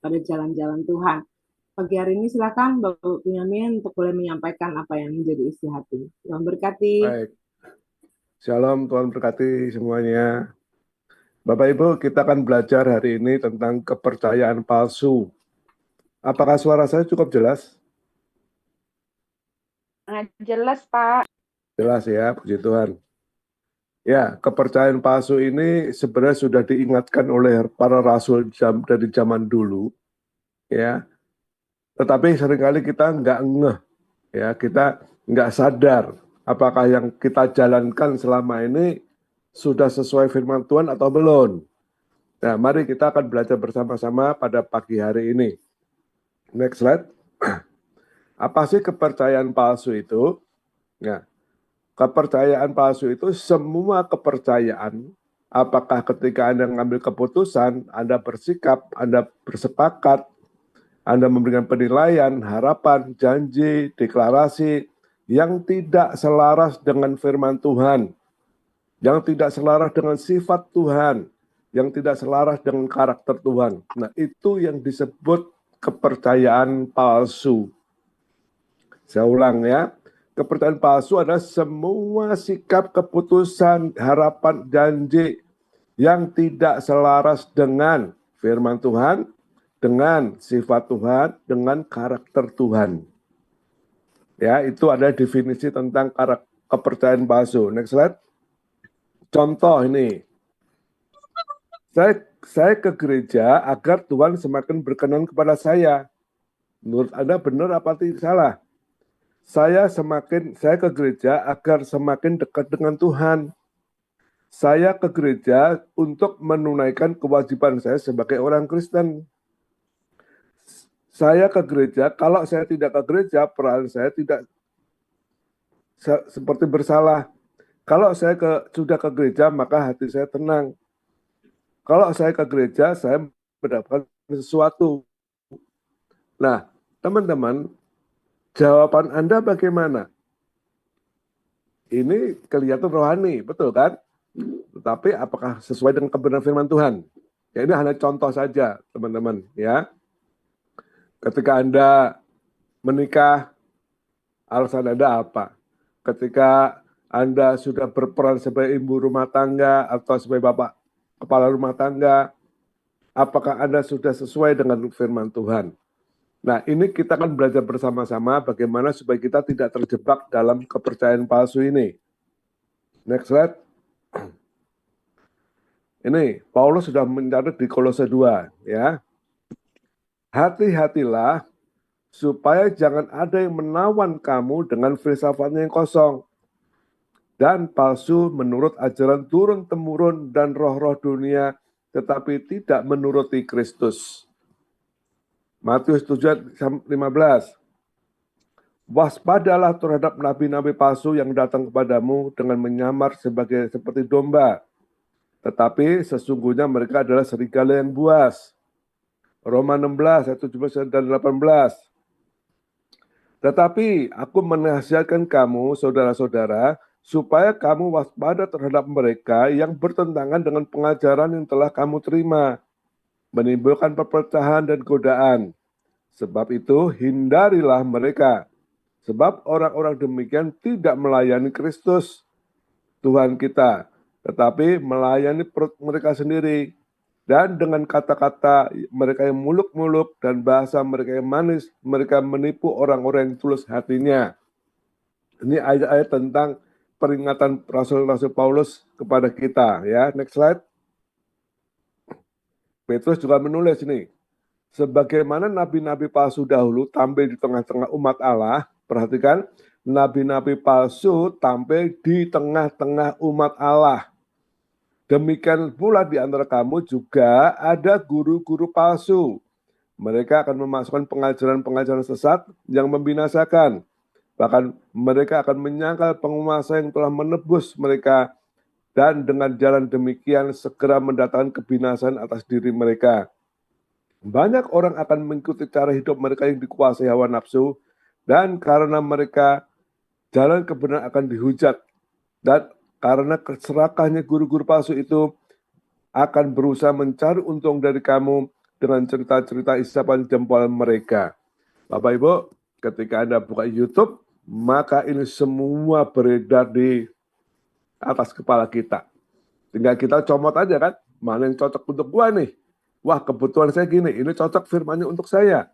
pada jalan-jalan Tuhan. Pagi hari ini silakan Bapak Benyamin untuk boleh menyampaikan apa yang menjadi isi hati. Tuhan berkati. Baik, Shalom, Tuhan berkati semuanya. Bapak Ibu, kita akan belajar hari ini tentang kepercayaan palsu. Apakah suara saya cukup jelas? Jelas, Pak. Jelas ya, puji Tuhan. Ya, kepercayaan palsu ini sebenarnya sudah diingatkan oleh para rasul dari zaman dulu, ya. Tetapi seringkali kita nggak ngeh, ya, kita nggak sadar apakah yang kita jalankan selama ini sudah sesuai firman Tuhan atau belum. Nah, mari kita akan belajar bersama-sama pada pagi hari ini. Next slide. Apa sih kepercayaan palsu itu? Nah, kepercayaan palsu itu semua kepercayaan, apakah ketika Anda mengambil keputusan, Anda bersikap, Anda bersepakat, Anda memberikan penilaian, harapan, janji, deklarasi yang tidak selaras dengan firman Tuhan, yang tidak selaras dengan sifat Tuhan, yang tidak selaras dengan karakter Tuhan. Nah, itu yang disebut kepercayaan palsu. Saya ulang ya, kepercayaan palsu adalah semua sikap, keputusan, harapan, janji yang tidak selaras dengan firman Tuhan, dengan sifat Tuhan, dengan karakter Tuhan. Ya, itu ada definisi tentang kepercayaan palsu. Next slide. Contoh ini, saya ke gereja agar Tuhan semakin berkenan kepada saya. Menurut Anda benar apa tidak salah? Saya ke gereja agar semakin dekat dengan Tuhan. Saya ke gereja untuk menunaikan kewajiban saya sebagai orang Kristen. Saya ke gereja, kalau saya tidak ke gereja, peran saya tidak seperti bersalah. Kalau saya sudah ke gereja, maka hati saya tenang. Kalau saya ke gereja, saya mendapatkan sesuatu. Nah, teman-teman, jawaban Anda bagaimana? Ini kelihatan rohani, betul kan? Tetapi apakah sesuai dengan kebenaran firman Tuhan? Ya, ini hanya contoh saja, teman-teman. Ya, ketika Anda menikah, alasan Anda apa? Ketika Anda sudah berperan sebagai ibu rumah tangga atau sebagai bapak kepala rumah tangga, apakah Anda sudah sesuai dengan firman Tuhan? Nah, ini kita akan belajar bersama-sama bagaimana supaya kita tidak terjebak dalam kepercayaan palsu ini. Next slide. Ini Paulus sudah mencatat di Kolose 2, ya. Hati-hatilah supaya jangan ada yang menawan kamu dengan filsafatnya yang kosong dan palsu menurut ajaran turun-temurun dan roh-roh dunia, tetapi tidak menuruti Kristus. Matius 7:15. Waspadalah terhadap nabi-nabi palsu yang datang kepadamu dengan menyamar seperti domba, tetapi sesungguhnya mereka adalah serigala yang buas. Roma 16 ayat 17 dan 18. Tetapi aku menasihatkan kamu, saudara-saudara, supaya kamu waspada terhadap mereka yang bertentangan dengan pengajaran yang telah kamu terima, menimbulkan perpecahan dan godaan. Sebab itu, hindarilah mereka. Sebab orang-orang demikian tidak melayani Kristus, Tuhan kita, tetapi melayani perut mereka sendiri. Dan dengan kata-kata mereka yang muluk-muluk dan bahasa mereka yang manis, mereka menipu orang-orang yang tulus hatinya. Ini ayat-ayat tentang peringatan Rasul-Rasul Paulus kepada kita. Ya, next slide. Petrus juga menulis ini. Sebagaimana nabi-nabi palsu dahulu tampil di tengah-tengah umat Allah, perhatikan, nabi-nabi palsu tampil di tengah-tengah umat Allah. Demikian pula di antara kamu juga ada guru-guru palsu. Mereka akan memasukkan pengajaran-pengajaran sesat yang membinasakan. Bahkan mereka akan menyangkal penguasa yang telah menebus mereka dan dengan jalan demikian segera mendatangkan kebinasan atas diri mereka. Banyak orang akan mengikuti cara hidup mereka yang dikuasai hawa nafsu dan karena mereka jalan kebenaran akan dihujat dan karena keserakahnya guru-guru palsu itu akan berusaha mencari untung dari kamu, dengan cerita-cerita isapan jempol mereka. Bapak Ibu, ketika Anda buka YouTube, maka ini semua beredar di atas kepala kita. Tinggal kita comot aja kan, mana yang cocok untuk gua nih. Wah, kebutuhan saya gini, ini cocok firman-Nya untuk saya.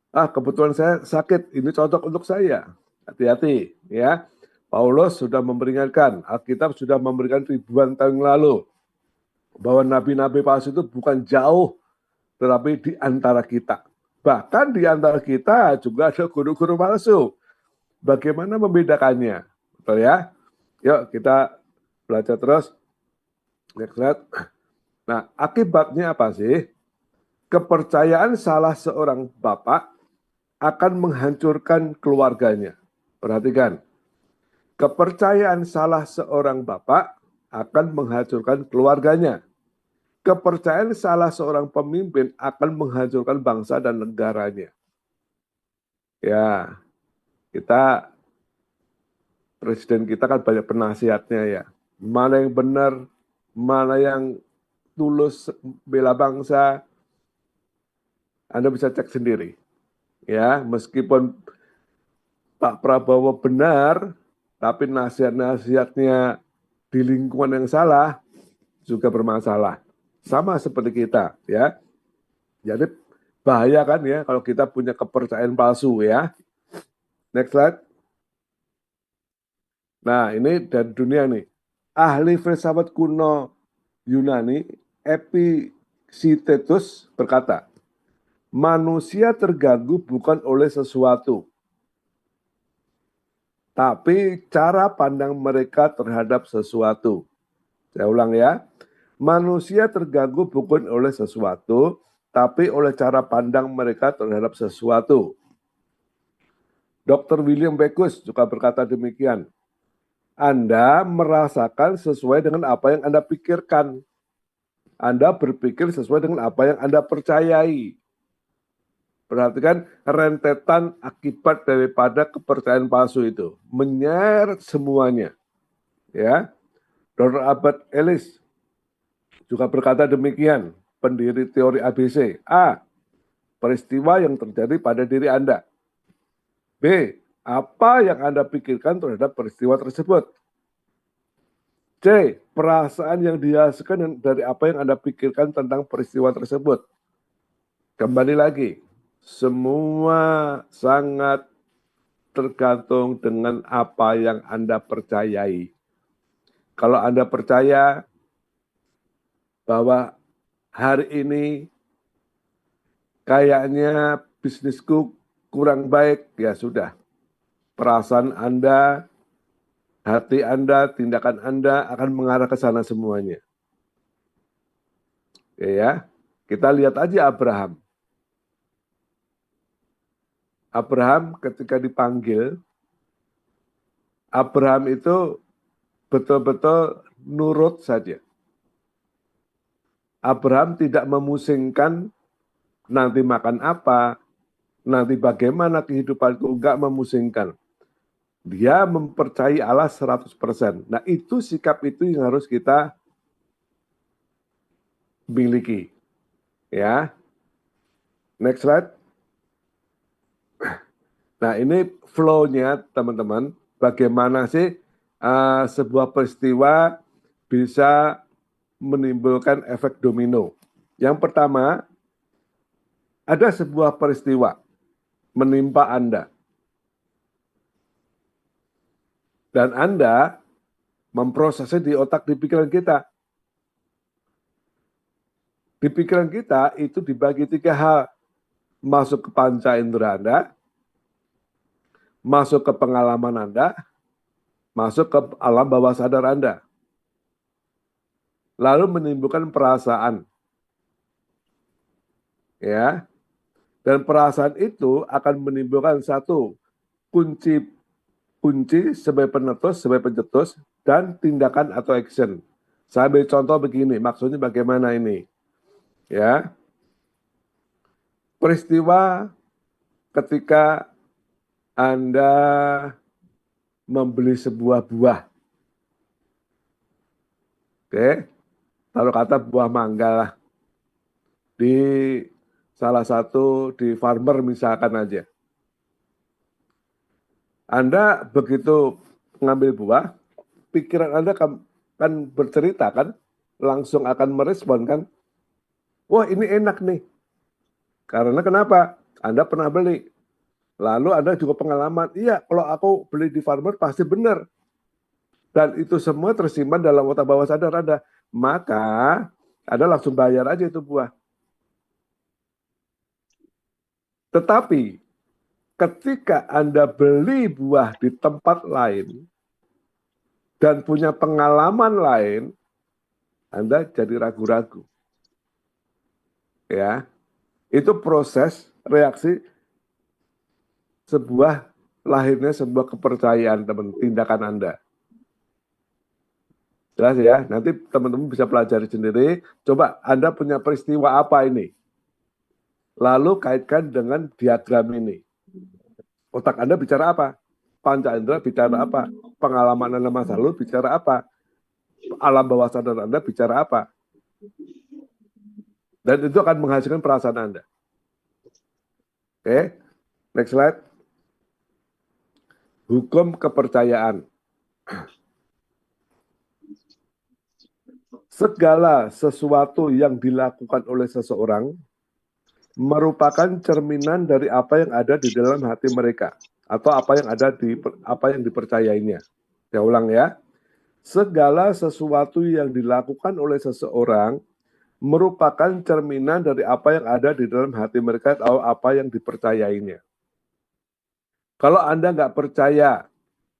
Ah, kebutuhan saya sakit, ini cocok untuk saya. Hati-hati ya. Paulus sudah memperingatkan, Alkitab sudah memberikan ribuan tahun yang lalu bahwa nabi-nabi palsu itu bukan jauh, tetapi di antara kita. Bahkan di antara kita juga ada guru-guru palsu. Bagaimana membedakannya? Betul ya? Yuk kita belajar terus. Next slide. Nah, akibatnya apa sih? Kepercayaan salah seorang bapak akan menghancurkan keluarganya. Perhatikan, kepercayaan salah seorang bapak akan menghancurkan keluarganya. Kepercayaan salah seorang pemimpin akan menghancurkan bangsa dan negaranya. Ya, presiden kita kan banyak penasihatnya ya. Mana yang benar, mana yang tulus bela bangsa, Anda bisa cek sendiri. Ya, meskipun Pak Prabowo benar, tapi nasihat-nasihatnya di lingkungan yang salah juga bermasalah. Sama seperti kita, ya. Jadi bahaya kan ya kalau kita punya kepercayaan palsu ya. Next slide. Nah, ini dari dunia nih. Ahli filsafat kuno Yunani, Epictetus berkata, manusia terganggu bukan oleh sesuatu, tapi cara pandang mereka terhadap sesuatu. Saya ulang ya. Manusia terganggu bukan oleh sesuatu, tapi oleh cara pandang mereka terhadap sesuatu. Dr. William Beckus juga berkata demikian. Anda merasakan sesuai dengan apa yang Anda pikirkan. Anda berpikir sesuai dengan apa yang Anda percayai. Perhatikan rentetan akibat daripada kepercayaan palsu itu. Menyeret semuanya. Ya, Dr. Albert Ellis juga berkata demikian, pendiri teori ABC. A. Peristiwa yang terjadi pada diri Anda. B. Apa yang Anda pikirkan terhadap peristiwa tersebut. C. Perasaan yang dihasilkan dari apa yang Anda pikirkan tentang peristiwa tersebut. Kembali lagi, semua sangat tergantung dengan apa yang Anda percayai. Kalau Anda percaya bahwa hari ini kayaknya bisnisku kurang baik, ya sudah. Perasaan Anda, hati Anda, tindakan Anda akan mengarah ke sana semuanya. Ya, kita lihat aja Abraham. Abraham ketika dipanggil, Abraham itu betul-betul nurut saja. Abraham tidak memusingkan nanti makan apa, nanti bagaimana kehidupanku, enggak memusingkan. Dia mempercayai Allah 100%. Nah, itu sikap itu yang harus kita miliki. Ya. Next slide. Nah, ini flow-nya, teman-teman. Bagaimana sih sebuah peristiwa bisa menimbulkan efek domino. Yang pertama, ada sebuah peristiwa menimpa Anda. Dan Anda memprosesnya di otak, di pikiran kita. Di pikiran kita itu dibagi 3 hal. Masuk ke panca indera Anda, masuk ke pengalaman Anda, masuk ke alam bawah sadar Anda. Lalu menimbulkan perasaan. Ya. Dan perasaan itu akan menimbulkan satu kunci sebagai penetus, sebagai pencetus, dan tindakan atau action. Saya ambil contoh begini, maksudnya bagaimana ini? Ya, peristiwa ketika Anda membeli sebuah buah. Oke, taruh kata buah mangga lah. Di salah satu di farmer misalkan aja. Anda begitu mengambil buah, pikiran Anda kan bercerita kan, langsung akan merespon kan, wah ini enak nih. Karena kenapa? Anda pernah beli. Lalu Anda juga pengalaman, iya kalau aku beli di farmer pasti benar. Dan itu semua tersimpan dalam otak bawah sadar Anda. Maka Anda langsung bayar aja itu buah. Tetapi ketika Anda beli buah di tempat lain dan punya pengalaman lain, Anda jadi ragu-ragu. Ya, itu proses reaksi lahirnya sebuah kepercayaan tindakan Anda. Jelas ya, nanti teman-teman bisa pelajari sendiri. Coba Anda punya peristiwa apa ini? Lalu kaitkan dengan diagram ini. Otak Anda bicara apa? Panca indera bicara apa? Pengalaman Anda masa lalu bicara apa? Alam bawah sadar Anda bicara apa? Dan itu akan menghasilkan perasaan Anda. Oke, next slide. Hukum kepercayaan. Segala sesuatu yang dilakukan oleh seseorang merupakan cerminan dari apa yang ada di dalam hati mereka atau apa yang dipercayainya. Saya ulang ya. Segala sesuatu yang dilakukan oleh seseorang merupakan cerminan dari apa yang ada di dalam hati mereka atau apa yang dipercayainya. Kalau Anda nggak percaya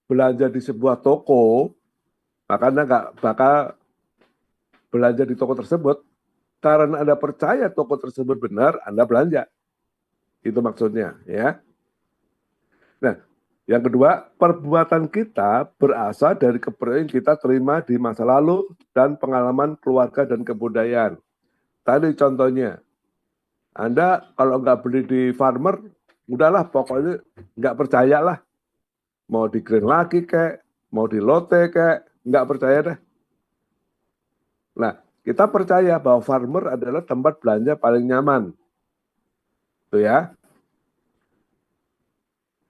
belanja di sebuah toko, maka Anda nggak bakal belanja di toko tersebut. Karena Anda percaya toko tersebut benar, Anda belanja. Itu maksudnya, ya. Nah, yang kedua, perbuatan kita berasal dari kepercayaan kita terima di masa lalu dan pengalaman keluarga dan kebudayaan. Tadi contohnya, Anda kalau nggak beli di farmer, udahlah pokoknya nggak percayalah. Mau di Green lagi kayak, mau di Lotte kayak, nggak percaya deh. Nah, kita percaya bahwa farmer adalah tempat belanja paling nyaman. Itu ya.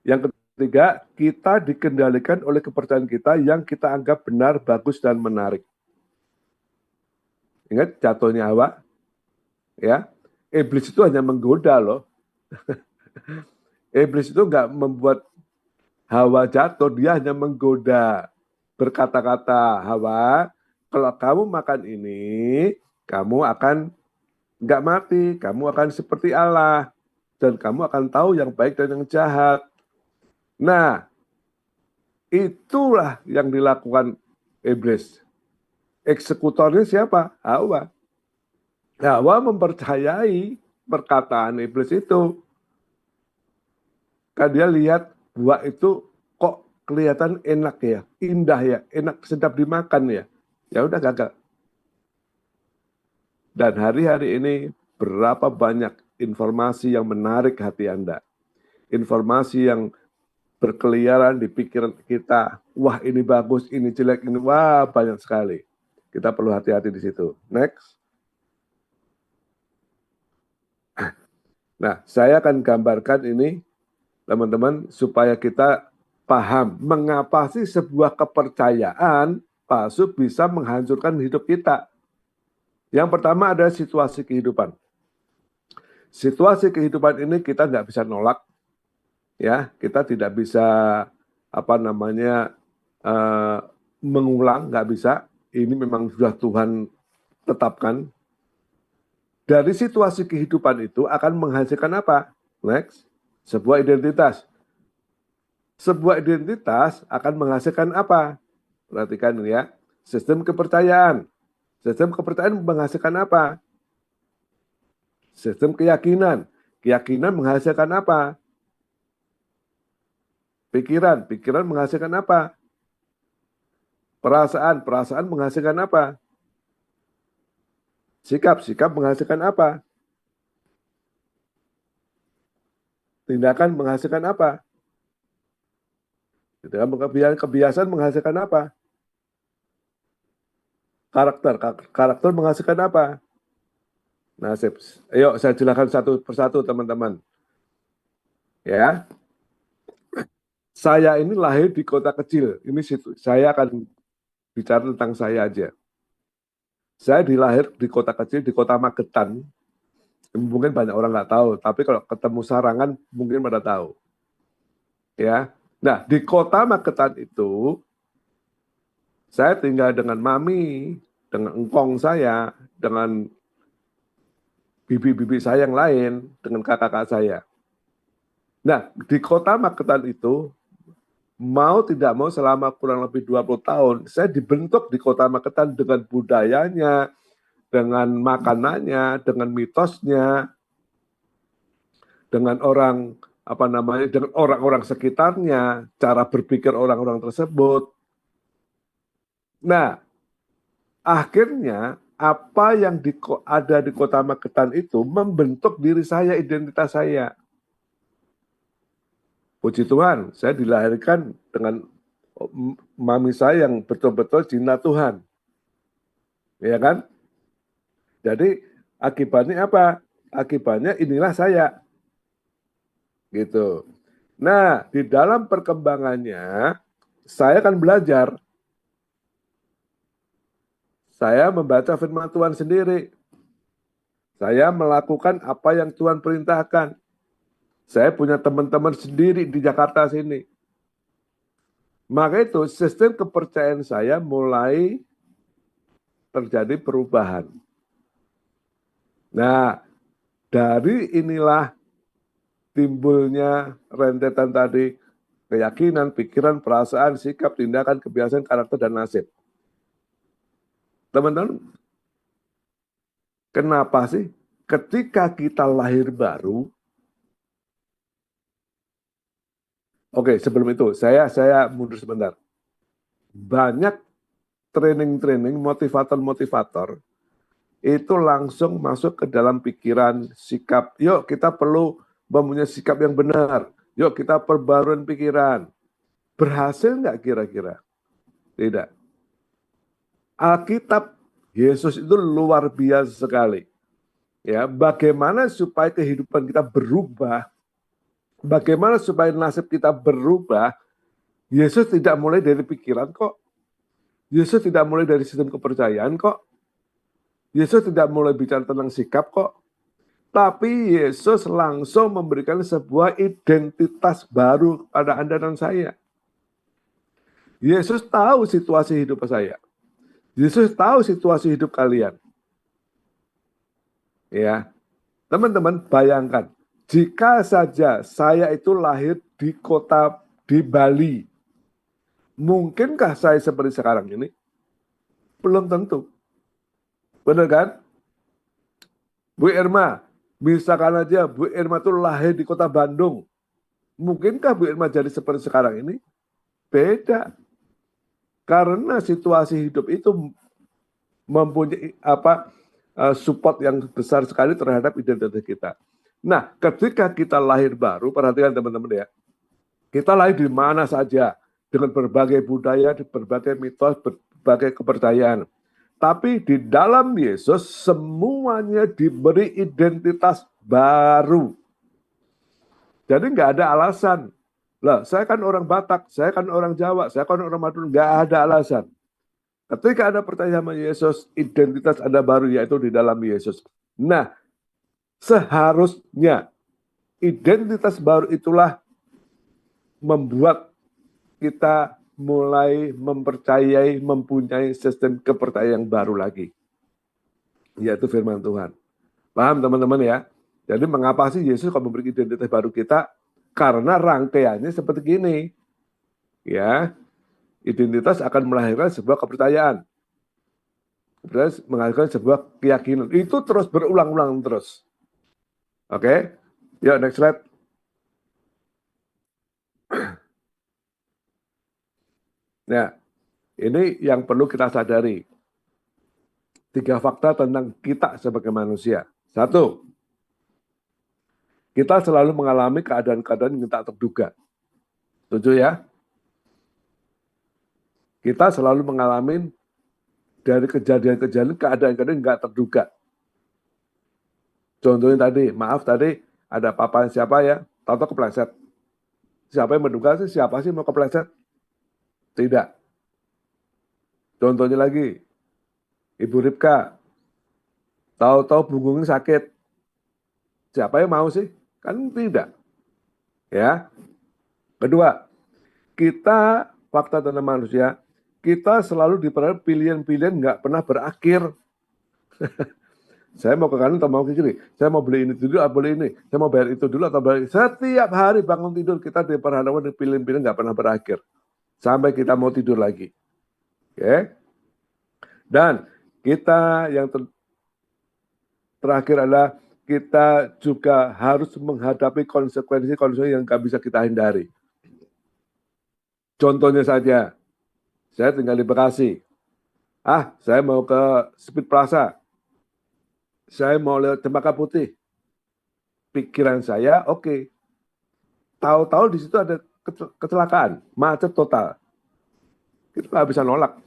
Yang ketiga, kita dikendalikan oleh kepercayaan kita yang kita anggap benar, bagus, dan menarik. Ingat jatuhnya Hawa? Ya, iblis itu hanya menggoda loh. Iblis itu nggak membuat Hawa jatuh, dia hanya menggoda. Berkata-kata, Hawa, kalau kamu makan ini, kamu akan nggak mati, kamu akan seperti Allah, dan kamu akan tahu yang baik dan yang jahat. Nah, itulah yang dilakukan iblis. Eksekutornya siapa? Hawa. Hawa mempercayai perkataan iblis itu. Kan dia lihat buah itu kok kelihatan enak ya, indah ya, enak sedap dimakan ya. Ya udah gagal. Dan hari-hari ini berapa banyak informasi yang menarik hati Anda. Informasi yang berkeliaran di pikiran kita. Wah ini bagus, ini jelek, ini wah banyak sekali. Kita perlu hati-hati di situ. Next. Nah, saya akan gambarkan ini, teman-teman, supaya kita paham mengapa sih sebuah kepercayaan palsu bisa menghancurkan hidup kita. Yang pertama ada situasi kehidupan. Situasi kehidupan ini kita nggak bisa nolak, ya, kita tidak bisa mengulang, nggak bisa. Ini memang sudah Tuhan tetapkan. Dari situasi kehidupan itu akan menghasilkan apa? Next, sebuah identitas. Sebuah identitas akan menghasilkan apa? Perhatikan ini ya. Sistem kepercayaan. Sistem kepercayaan menghasilkan apa? Sistem keyakinan. Keyakinan menghasilkan apa? Pikiran. Pikiran menghasilkan apa? Perasaan. Perasaan menghasilkan apa? Sikap. Sikap menghasilkan apa? Tindakan menghasilkan apa? Kebiasaan menghasilkan apa? Karakter. Karakter menghasilkan apa? Nasib. Ayo saya jelaskan satu persatu teman-teman. Ya, saya ini lahir di kota kecil. Ini situ. Saya akan bicara tentang saya aja. Saya dilahir di kota kecil, di kota Magetan. Mungkin banyak orang nggak tahu, tapi kalau ketemu Sarangan mungkin pada tahu. Ya, nah di kota Magetan itu saya tinggal dengan mami, dengan engkong saya, dengan bibi-bibi saya yang lain, dengan kakak-kakak saya. Nah, di kota Magetan itu, mau tidak mau selama kurang lebih 20 tahun, saya dibentuk di kota Magetan dengan budayanya, dengan makanannya, dengan mitosnya, dengan dengan orang-orang sekitarnya, cara berpikir orang-orang tersebut. Nah, akhirnya apa yang ada di kota Magetan itu membentuk diri saya, identitas saya. Puji Tuhan, saya dilahirkan dengan mami saya yang betul-betul cinta Tuhan. Ya kan? Jadi akibatnya apa? Akibatnya inilah saya. Gitu. Nah, di dalam perkembangannya saya akan belajar. Saya membaca firman Tuhan sendiri. Saya melakukan apa yang Tuhan perintahkan. Saya punya teman-teman sendiri di Jakarta sini. Maka itu sistem kepercayaan saya mulai terjadi perubahan. Nah, dari inilah timbulnya rentetan tadi keyakinan, pikiran, perasaan, sikap, tindakan, kebiasaan, karakter, dan nasib. Teman-teman, kenapa sih ketika kita lahir baru? Oke, sebelum itu saya mundur sebentar. Banyak training-training motivator-motivator itu langsung masuk ke dalam pikiran, sikap. Yuk kita perlu mempunyai sikap yang benar. Yuk kita perbaruan pikiran. Berhasil nggak kira-kira? Tidak. Alkitab Yesus itu luar biasa sekali. Ya, bagaimana supaya kehidupan kita berubah? Bagaimana supaya nasib kita berubah? Yesus tidak mulai dari pikiran kok. Yesus tidak mulai dari sistem kepercayaan kok. Yesus tidak mulai bicara tentang sikap kok. Tapi Yesus langsung memberikan sebuah identitas baru pada Anda dan saya. Yesus tahu situasi hidup saya. Yesus tahu situasi hidup kalian. Ya, teman-teman bayangkan, jika saja saya itu lahir di kota di Bali, mungkinkah saya seperti sekarang ini? Belum tentu. Benar kan? Bu Irma, misalkan aja Bu Irma itu lahir di kota Bandung, mungkinkah Bu Irma jadi seperti sekarang ini? Beda. Karena situasi hidup itu mempunyai support yang besar sekali terhadap identitas kita. Nah, ketika kita lahir baru, perhatikan teman-teman ya, kita lahir di mana saja, dengan berbagai budaya, berbagai mitos, berbagai kepercayaan. Tapi di dalam Yesus, semuanya diberi identitas baru. Jadi nggak ada alasan. Lah, saya kan orang Batak, saya kan orang Jawa, saya kan orang Madura, nggak ada alasan. Ketika Anda percaya sama Yesus, identitas Anda baru yaitu di dalam Yesus. Nah, seharusnya identitas baru itulah membuat kita mulai mempercayai, mempunyai sistem kepercayaan yang baru lagi. Yaitu firman Tuhan. Paham teman-teman ya? Jadi mengapa sih Yesus kok memberi identitas baru kita? Karena rangkaiannya seperti gini. Ya, identitas akan melahirkan sebuah kepercayaan. Terus menghasilkan sebuah keyakinan. Itu terus berulang-ulang terus. Oke? Yuk, next slide. Nah, ini yang perlu kita sadari. 3 fakta tentang kita sebagai manusia. 1, kita selalu mengalami keadaan-keadaan yang tak terduga. Setuju ya? Kita selalu mengalami dari kejadian-kejadian keadaan-keadaan yang nggak terduga. Contohnya tadi, maaf tadi ada papan siapa ya, tahu-tahu kepleset. Siapa yang menduga sih, siapa sih mau kepleset? Tidak. Contohnya lagi, Ibu Ripka, tahu-tahu punggungnya sakit. Siapa yang mau sih? Kan tidak. Ya. Kedua, kita fakta tentang manusia, kita selalu diperhadap pilihan-pilihan nggak pernah berakhir. Saya mau ke kanan atau mau ke kiri? Saya mau beli ini dulu atau beli ini? Saya mau bayar itu dulu atau bayar ini? Setiap hari bangun tidur kita diperhadapkan dengan pilihan-pilihan nggak pernah berakhir. Sampai kita mau tidur lagi. Oke? Dan kita yang terakhir adalah kita juga harus menghadapi konsekuensi-konsekuensi yang nggak bisa kita hindari. Contohnya saja, saya tinggal di Bekasi. Saya mau ke Speed Plaza. Saya mau lewat Cempaka Putih. Pikiran saya, oke. Tahu-tahu di situ ada kecelakaan, macet total. Kita nggak bisa nolak.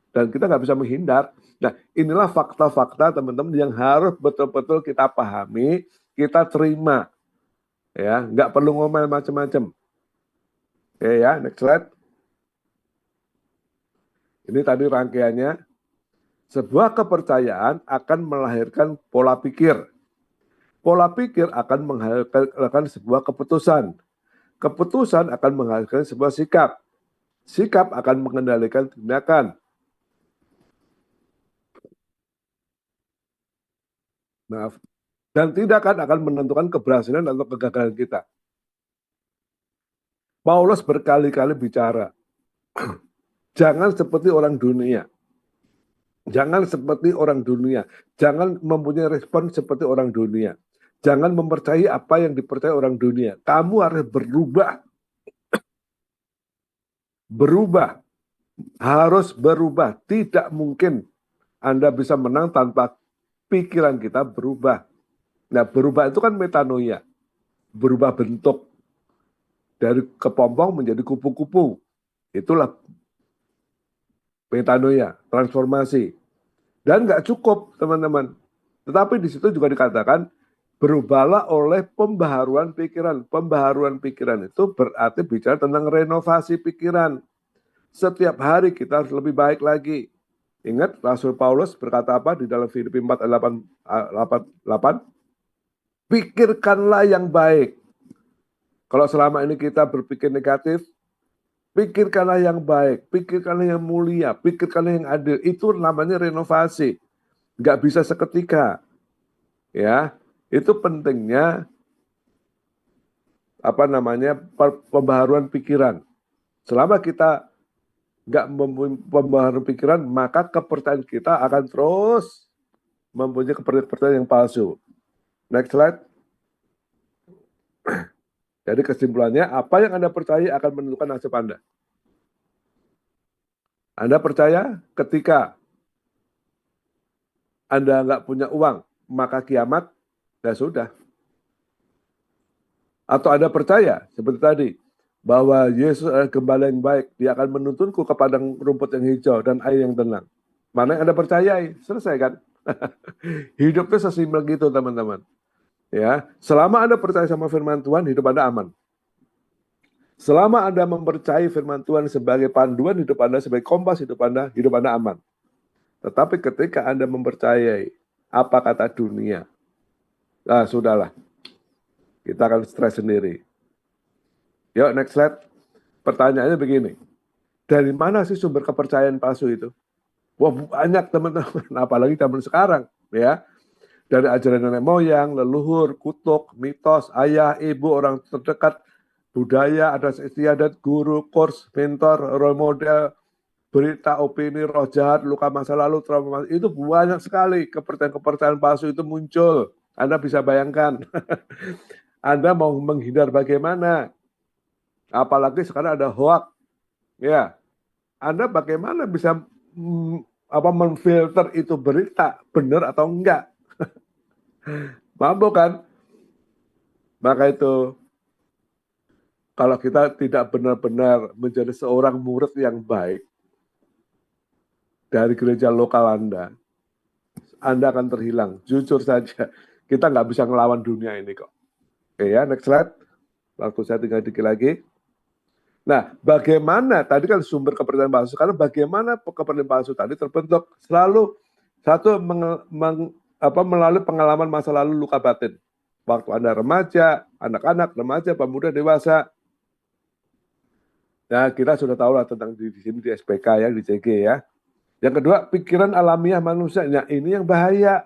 Dan kita nggak bisa menghindar. Nah, inilah fakta-fakta teman-teman yang harus betul-betul kita pahami, kita terima. Ya, nggak perlu ngomel macam-macam. Oke ya, next slide. Ini tadi rangkaiannya. Sebuah kepercayaan akan melahirkan pola pikir. Pola pikir akan menghasilkan sebuah keputusan. Keputusan akan menghasilkan sebuah sikap. Sikap akan mengendalikan tindakan. Maaf. Dan tindakan akan menentukan keberhasilan atau kegagalan kita. Paulus berkali-kali bicara, jangan seperti orang dunia. Jangan seperti orang dunia. Jangan mempunyai respon seperti orang dunia. Jangan mempercayai apa yang dipercaya orang dunia. Kamu harus berubah. Berubah. Harus berubah. Tidak mungkin Anda bisa menang tanpa pikiran kita berubah. Nah, berubah itu kan metanoia. Berubah bentuk. Dari kepompong menjadi kupu-kupu. Itulah metanoia, transformasi. Dan nggak cukup, teman-teman. Tetapi di situ juga dikatakan, berubahlah oleh pembaharuan pikiran. Pembaharuan pikiran itu berarti bicara tentang renovasi pikiran. Setiap hari kita harus lebih baik lagi. Ingat, Rasul Paulus berkata apa di dalam Filipi 4:8? Pikirkanlah yang baik. Kalau selama ini kita berpikir negatif, pikirkanlah yang baik, pikirkanlah yang mulia, pikirkanlah yang adil. Itu namanya renovasi. Nggak bisa seketika. Ya, itu pentingnya pembaharuan pikiran. Selama kita nggak mempunyai pembaharuan pikiran, maka kepercayaan kita akan terus mempunyai kepercayaan yang palsu. Next slide. Jadi kesimpulannya, apa yang Anda percaya akan menentukan nasib Anda. Anda percaya ketika Anda nggak punya uang, maka kiamat, ya sudah. Atau Anda percaya, seperti tadi, bahwa Yesus adalah gembala yang baik, dia akan menuntunku ke padang rumput yang hijau dan air yang tenang. Mana yang Anda percayai? Selesai kan? Hidup itu sesimpel gitu, teman-teman. Ya, selama Anda percaya sama firman Tuhan, hidup Anda aman. Selama Anda mempercayai firman Tuhan sebagai panduan hidup Anda, sebagai kompas hidup Anda aman. Tetapi ketika Anda mempercayai apa kata dunia, sudahlah. Kita akan stres sendiri. Yuk, next slide. Pertanyaannya begini. Dari mana sih sumber kepercayaan palsu itu? Wah, banyak teman-teman. Apalagi zaman sekarang. Ya. Dari ajaran nenek moyang, leluhur, kutuk, mitos, ayah, ibu, orang terdekat, budaya, adat istiadat, guru, kurs, mentor, role model, berita, opini, roh jahat, luka masa lalu, trauma masa, itu banyak sekali kepercayaan-kepercayaan palsu itu muncul. Anda bisa bayangkan. Anda mau menghindar bagaimana? Apalagi sekarang ada hoax. Ya. Anda bagaimana bisa memfilter itu berita benar atau enggak? Mampu kan? Maka itu kalau kita tidak benar-benar menjadi seorang murid yang baik dari gereja lokal Anda akan terhilang. Jujur saja, Kita nggak bisa ngelawan dunia ini kok. Oke ya, next slide. Waktu saya tinggal dikit lagi. Nah, bagaimana, tadi kan sumber kepercayaan palsu, karena bagaimana kepercayaan palsu tadi terbentuk selalu satu melalui pengalaman masa lalu luka batin. Waktu Anda remaja, anak-anak, remaja, pemuda, dewasa. Nah, kita sudah tahu lah tentang di sini di SPK ya, di CG ya. Yang kedua, pikiran alamiah manusia. Nah, ini yang bahaya.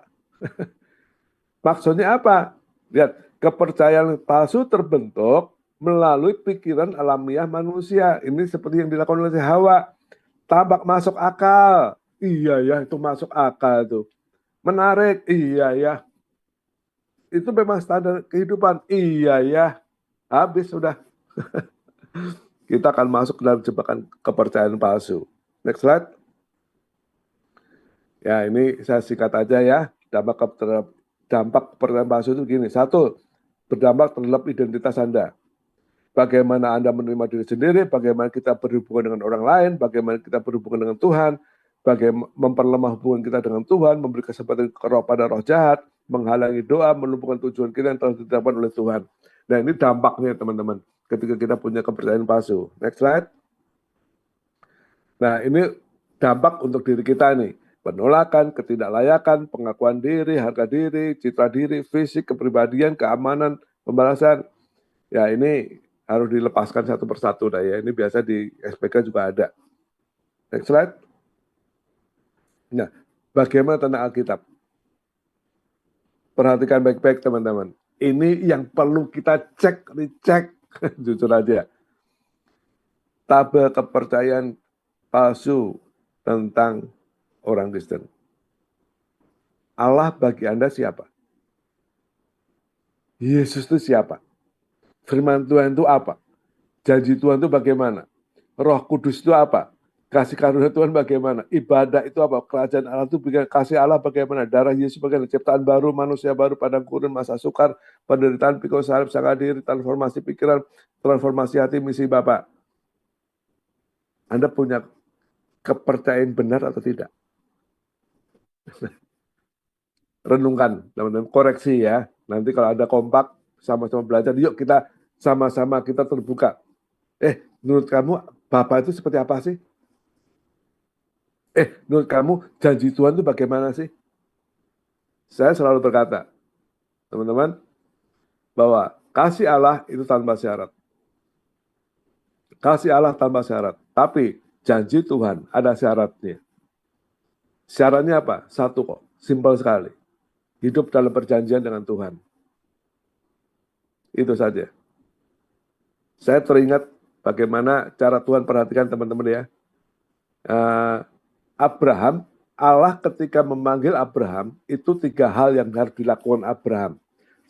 Maksudnya apa? Lihat, kepercayaan palsu terbentuk melalui pikiran alamiah manusia. Ini seperti yang dilakukan oleh Hawa. Tampak masuk akal. Iya ya, itu masuk akal tuh. Menarik. Iya ya. Itu memang standar kehidupan. Iya ya. Habis sudah. Kita akan masuk dalam jebakan kepercayaan palsu. Next slide. Ya, ini saya singkat aja ya. Dampak kepercayaan palsu itu begini. Satu, berdampak terhadap identitas Anda. Bagaimana Anda menerima diri sendiri, bagaimana kita berhubungan dengan orang lain, bagaimana kita berhubungan dengan Tuhan, bagaimana memperlemah hubungan kita dengan Tuhan, memberi kesempatan pada roh jahat, menghalangi doa, melumpuhkan tujuan kita yang telah ditetapkan oleh Tuhan. Nah, ini dampaknya teman-teman ketika kita punya kepercayaan palsu. Next slide. Nah, ini dampak untuk diri kita nih. Penolakan, ketidaklayakan, pengakuan diri, harga diri, citra diri, fisik, kepribadian, keamanan, pembalasan. Ya, ini harus dilepaskan satu persatu dah ya. Ini biasa di SPK juga ada. Next slide. Nah, bagaimana tentang Alkitab? Perhatikan baik-baik teman-teman. Ini yang perlu kita cek, dicek. Jujur aja. Tabel kepercayaan palsu tentang orang Kristen. Allah bagi Anda siapa? Yesus itu siapa? Firman Tuhan itu apa? Janji Tuhan itu bagaimana? Roh Kudus itu apa? Kasih karunia Tuhan bagaimana? Ibadah itu apa? Kerajaan Allah itu kasih Allah bagaimana? Darah Yesus bagaimana? Ciptaan baru, manusia baru, padang gurun, masa sukar, penderitaan, pikul salib, sang hadir, transformasi pikiran, transformasi hati, misi Bapak. Anda punya kepercayaan benar atau tidak? Renungkan, teman-teman, koreksi ya. Nanti kalau ada kompak, sama-sama belajar, yuk kita sama-sama kita terbuka. Menurut kamu Bapak itu seperti apa sih? Menurut kamu janji Tuhan itu bagaimana sih? Saya selalu berkata, teman-teman, bahwa kasih Allah itu tanpa syarat. Kasih Allah tanpa syarat. Tapi janji Tuhan ada syaratnya. Syaratnya apa? Satu kok, simpel sekali. Hidup dalam perjanjian dengan Tuhan. Itu saja. Saya teringat bagaimana cara Tuhan perhatikan teman-teman ya. Abraham, Allah ketika memanggil Abraham, itu 3 hal yang harus dilakukan Abraham.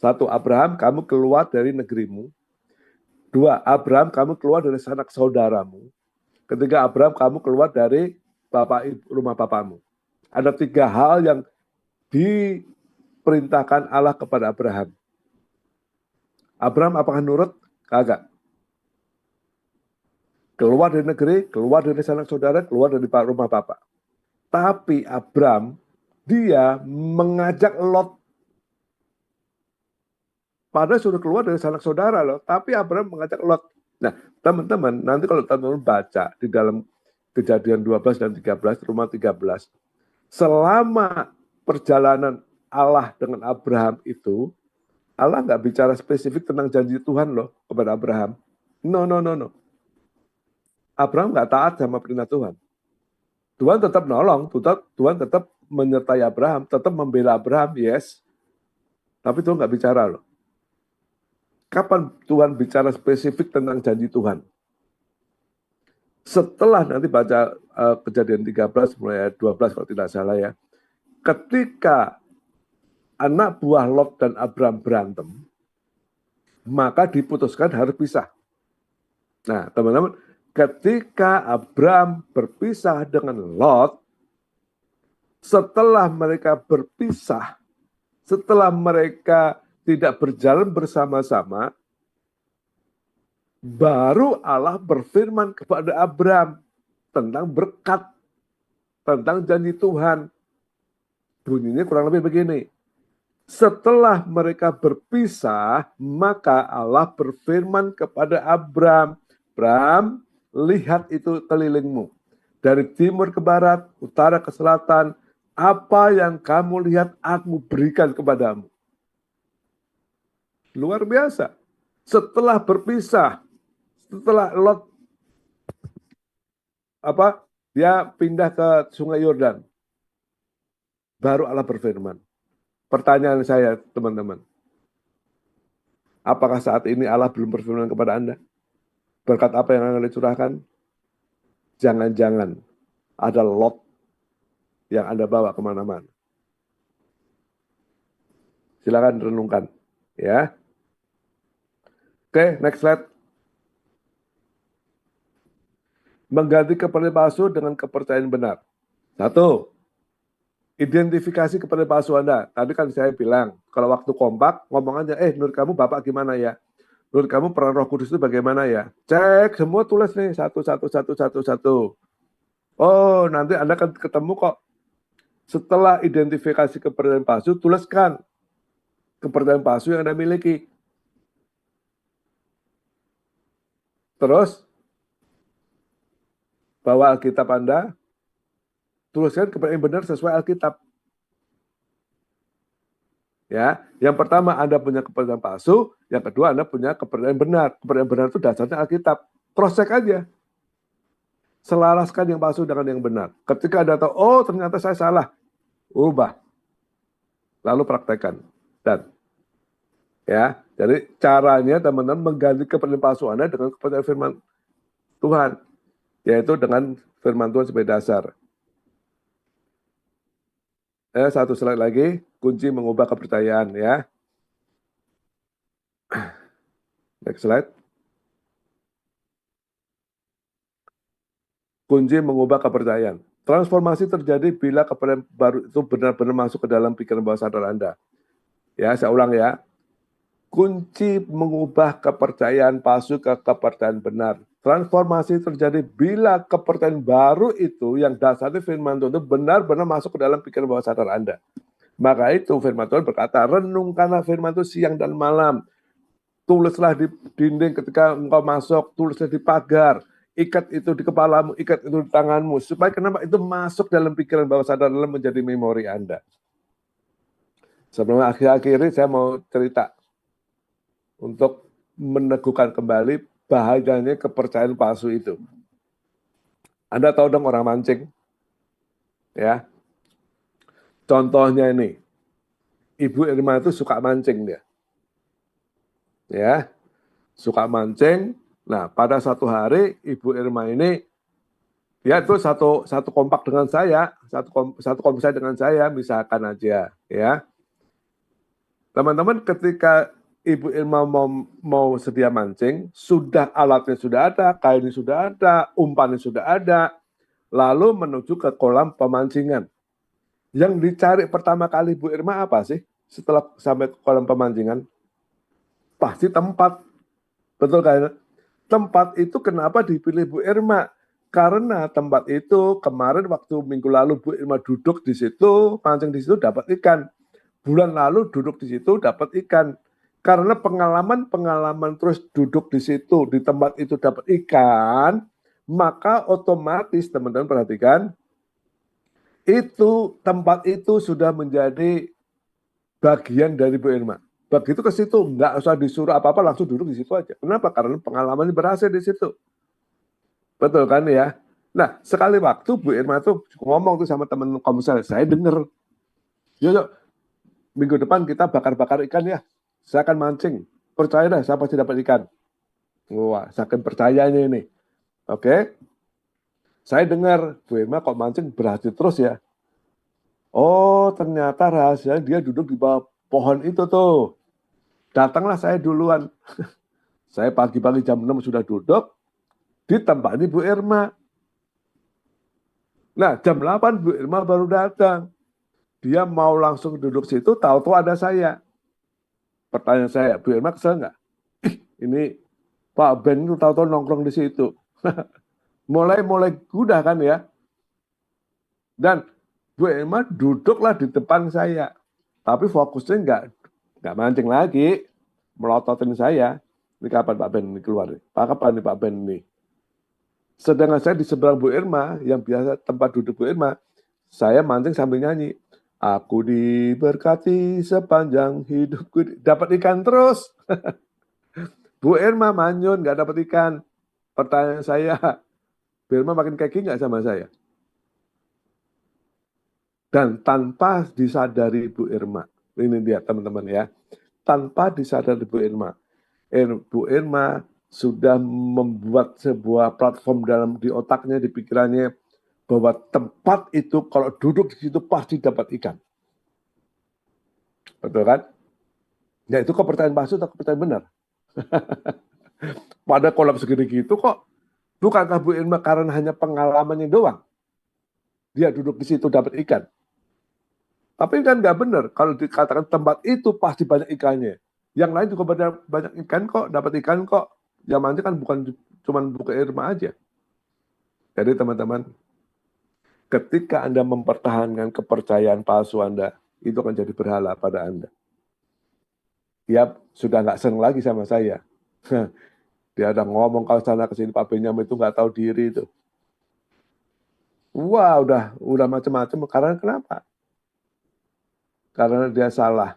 1, Abraham, kamu keluar dari negerimu. 2, Abraham, kamu keluar dari sanak saudaramu. Ketiga, Abraham, kamu keluar dari rumah bapamu. Ada 3 hal yang diperintahkan Allah kepada Abraham. Abraham apakah nurut? Kagak. Keluar dari negeri, keluar dari sanak saudara, keluar dari rumah bapak. Tapi Abraham, dia mengajak Lot. Padahal sudah keluar dari sanak saudara loh, tapi Abraham mengajak Lot. Nah, teman-teman, nanti kalau teman-teman baca di dalam Kejadian 12 dan 13, Roma 13, selama perjalanan Allah dengan Abraham itu, Allah nggak bicara spesifik tentang janji Tuhan loh kepada Abraham. No. Abraham nggak taat sama perintah Tuhan. Tuhan tetap nolong, Tuhan tetap menyertai Abraham, tetap membela Abraham, yes. Tapi Tuhan nggak bicara loh. Kapan Tuhan bicara spesifik tentang janji Tuhan? Setelah nanti baca Kejadian 13 mulai ayat 12 kalau tidak salah ya. Ketika anak buah Lot dan Abraham berantem, maka diputuskan harus pisah. Nah, teman-teman, ketika Abraham berpisah dengan Lot, setelah mereka berpisah, setelah mereka tidak berjalan bersama-sama, baru Allah berfirman kepada Abraham tentang berkat, tentang janji Tuhan. Bunyinya kurang lebih begini. Setelah mereka berpisah, maka Allah berfirman kepada Abram, Abram, lihat itu kelilingmu. Dari timur ke barat, utara ke selatan, apa yang kamu lihat aku berikan kepadamu. Luar biasa. Setelah berpisah, setelah Lot dia pindah ke Sungai Yordan, baru Allah berfirman. Pertanyaan saya, teman-teman, apakah saat ini Allah belum berfirman kepada Anda? Berkat apa yang akan dicurahkan? Jangan-jangan ada Lot yang Anda bawa kemana-mana. Silakan renungkan. Ya. Oke, next slide. Mengganti kepercayaan palsu dengan kepercayaan benar. Satu, identifikasi kepercayaan palsu Anda. Tadi kan saya bilang, kalau waktu kompak, ngomong aja, menurut kamu Bapak gimana ya? Menurut kamu peran Roh Kudus itu bagaimana ya? Cek, semua tulis nih, satu. Oh, nanti Anda akan ketemu kok. Setelah identifikasi kepercayaan palsu, tuliskan kepercayaan palsu yang Anda miliki. Terus, bawa Alkitab Anda, tuliskan kepercayaan benar sesuai Alkitab. Ya, yang pertama Anda punya kepercayaan palsu, yang kedua Anda punya kepercayaan benar. Kepercayaan benar itu dasarnya Alkitab. Cross check aja. Selaraskan yang palsu dengan yang benar. Ketika Anda tahu, oh ternyata saya salah, ubah. Lalu praktekkan. Dan ya, jadi caranya teman-teman mengganti kepercayaan palsu Anda dengan kepercayaan firman Tuhan, yaitu dengan firman Tuhan sebagai dasar. Satu slide lagi, kunci mengubah kepercayaan ya. Next slide. Kunci mengubah kepercayaan. Transformasi terjadi bila kepercayaan baru itu benar-benar masuk ke dalam pikiran bawah sadar Anda. Ya, saya ulang ya. Kunci mengubah kepercayaan palsu ke kepercayaan benar. Transformasi terjadi bila kepercayaan baru itu yang dasarnya firman Tuhan itu benar-benar masuk ke dalam pikiran bawah sadar Anda. Maka itu firman Tuhan berkata, renungkanlah firman itu siang dan malam. Tulislah di dinding ketika engkau masuk, tulislah di pagar, ikat itu di kepalamu, ikat itu di tanganmu, supaya kenapa itu masuk dalam pikiran bawah sadar dalam menjadi memori Anda. Sebelum akhir-akhir saya mau cerita untuk meneguhkan kembali bahayanya kepercayaan palsu itu. Anda tahu dong orang mancing? Ya. Contohnya ini, Ibu Irma itu suka mancing dia. Ya, suka mancing. Nah, pada satu hari Ibu Irma ini dia itu satu kompak dengan saya, satu kompak dengan saya, misalkan aja, ya. Teman-teman, ketika Ibu Irma mau sedia mancing, sudah alatnya sudah ada, kainnya sudah ada, umpannya sudah ada, lalu menuju ke kolam pemancingan. Yang dicari pertama kali Bu Irma apa sih? Setelah sampai ke kolam pemancingan, pasti tempat. Betul kan? Tempat itu kenapa dipilih Bu Irma? Karena tempat itu kemarin waktu minggu lalu Bu Irma duduk di situ, mancing di situ dapat ikan. Bulan lalu duduk di situ dapat ikan. Karena pengalaman terus duduk di situ, di tempat itu dapat ikan, maka otomatis teman-teman perhatikan, itu tempat itu sudah menjadi bagian dari Bu Irma. Begitu ke situ, nggak usah disuruh apa-apa, langsung duduk di situ aja. Kenapa? Karena pengalamannya berhasil di situ. Betul kan ya? Nah, sekali waktu Bu Irma tuh ngomong tuh sama teman komsel, saya dengar, yuk, minggu depan kita bakar-bakar ikan ya. Saya akan mancing. Percaya dah, saya pasti dapat ikan. Wah, saking percayanya ini. Oke. Saya dengar, Bu Irma kok mancing berhasil terus ya. Oh, ternyata rahasia dia duduk di bawah pohon itu tuh. Datanglah saya duluan. Saya pagi-pagi jam 6 sudah duduk di tempat ini Bu Irma. Nah, jam 8 Bu Irma baru datang. Dia mau langsung duduk situ, tahu-tahu ada saya. Pertanyaan saya, Bu Irma kesel nggak? Ini Pak Ben itu tahu-tahu nongkrong di situ. mulai gudah kan ya. Dan Bu Irma duduklah di depan saya. Tapi fokusnya nggak mancing lagi, melototin saya. Ini kapan Pak Ben ini keluar? Pak kapan nih Pak Ben ini? Sedangkan saya di seberang Bu Irma, yang biasa tempat duduk Bu Irma, saya mancing sambil nyanyi. Aku diberkati sepanjang hidupku. Dapat ikan terus. Bu Irma manyun, nggak dapat ikan. Pertanyaan saya, Bu Irma makin keki nggak sama saya? Dan tanpa disadari Bu Irma, ini dia teman-teman ya, tanpa disadari Bu Irma sudah membuat sebuah platform di otaknya, di pikirannya, bahwa tempat itu kalau duduk di situ pasti dapat ikan. Betul kan? Ya itu kepercayaan palsu atau kepercayaan benar? Pada kolam segini gitu kok, bukankah Bu Irma karena hanya pengalamannya doang, dia duduk di situ dapat ikan? Tapi kan nggak benar kalau dikatakan tempat itu pasti banyak ikannya. Yang lain juga banyak ikan kok, dapat ikan kok. Yang mancing kan bukan cuma Bu Irma aja. Jadi teman-teman, ketika Anda mempertahankan kepercayaan palsu Anda, itu akan jadi berhala pada Anda. Dia sudah nggak senang lagi sama saya. Dia ada ngomong kalau sana kesini Pak Benyamin itu nggak tahu diri itu. Wah, udah macam-macam. Karena kenapa? Karena dia salah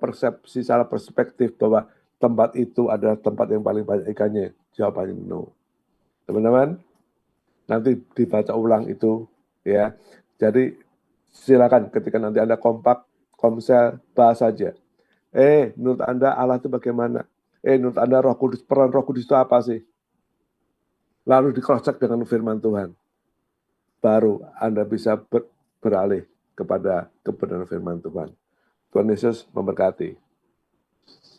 persepsi, salah perspektif bahwa tempat itu adalah tempat yang paling banyak ikannya. Jawabannya no. Teman-teman, nanti dibaca ulang itu ya. Jadi silakan ketika nanti Anda komsel, bahas saja. Menurut Anda Allah itu bagaimana? Menurut Anda peran Roh Kudus itu apa sih? Lalu di-cross-check dengan firman Tuhan. Baru Anda bisa beralih kepada kebenaran firman Tuhan. Tuhan Yesus memberkati.